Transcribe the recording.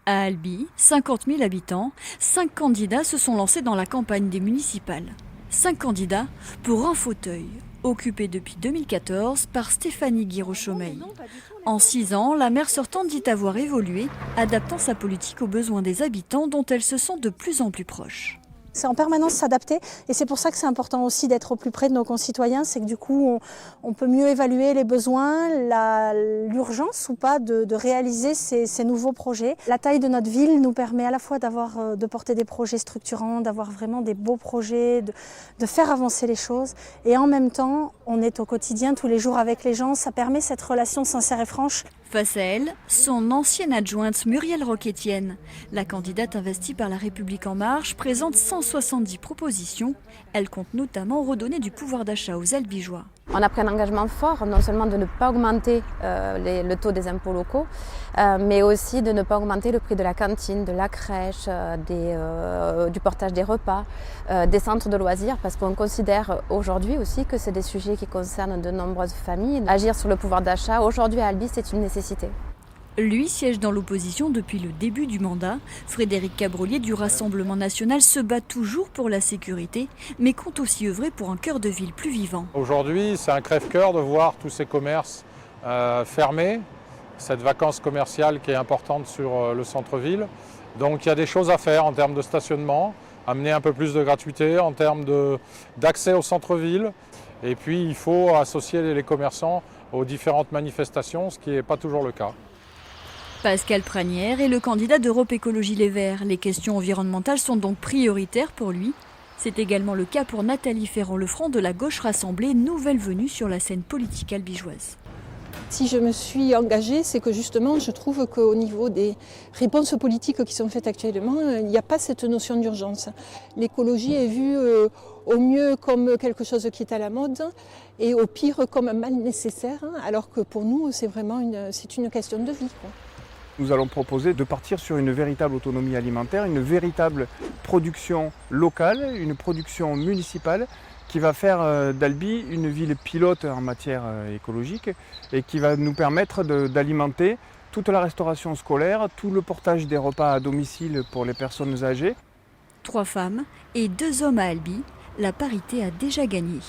À Albi, 50 000 habitants, 5 candidats se sont lancés dans la campagne des municipales. 5 candidats pour un fauteuil, occupé depuis 2014 par Stéphanie Guiraud-Chaumeil. En 6 ans, la maire sortante dit avoir évolué, adaptant sa politique aux besoins des habitants dont elle se sent de plus en plus proche. C'est en permanence s'adapter et c'est pour ça que c'est important aussi d'être au plus près de nos concitoyens. C'est que du coup, on peut mieux évaluer les besoins, l'urgence ou pas de réaliser ces nouveaux projets. La taille de notre ville nous permet à la fois de porter des projets structurants, d'avoir vraiment des beaux projets, de faire avancer les choses. Et en même temps, on est au quotidien tous les jours avec les gens. Ça permet cette relation sincère et franche. Face à elle, son ancienne adjointe Muriel Roch-Étienne. La candidate investie par La République En Marche présente 170 propositions. Elle compte notamment redonner du pouvoir d'achat aux Albigeois. On a pris un engagement fort, non seulement de ne pas augmenter le taux des impôts locaux, mais aussi de ne pas augmenter le prix de la cantine, de la crèche, du portage des repas, des centres de loisirs, parce qu'on considère aujourd'hui aussi que c'est des sujets qui concernent de nombreuses familles. Agir sur le pouvoir d'achat, aujourd'hui à Albi, c'est une nécessité. Lui siège dans l'opposition depuis le début du mandat. Frédéric Cabrolier du Rassemblement national se bat toujours pour la sécurité, mais compte aussi œuvrer pour un cœur de ville plus vivant. Aujourd'hui, c'est un crève-cœur de voir tous ces commerces fermés, cette vacance commerciale qui est importante sur le centre-ville. Donc il y a des choses à faire en termes de stationnement, amener un peu plus de gratuité, en termes d'accès au centre-ville. Et puis il faut associer les commerçants aux différentes manifestations, ce qui n'est pas toujours le cas. Pascal Pranière est le candidat d'Europe Écologie Les Verts. Les questions environnementales sont donc prioritaires pour lui. C'est également le cas pour Nathalie Ferrand-Lefranc de la gauche rassemblée, nouvelle venue sur la scène politique albigeoise. Si je me suis engagée, c'est que justement, je trouve qu'au niveau des réponses politiques qui sont faites actuellement, il n'y a pas cette notion d'urgence. L'écologie est vue au mieux comme quelque chose qui est à la mode et au pire comme un mal nécessaire, alors que pour nous, c'est vraiment une question de vie, quoi. Nous allons proposer de partir sur une véritable autonomie alimentaire, une véritable production locale, une production municipale qui va faire d'Albi une ville pilote en matière écologique et qui va nous permettre d'alimenter toute la restauration scolaire, tout le portage des repas à domicile pour les personnes âgées. 3 femmes et 2 hommes à Albi, la parité a déjà gagné.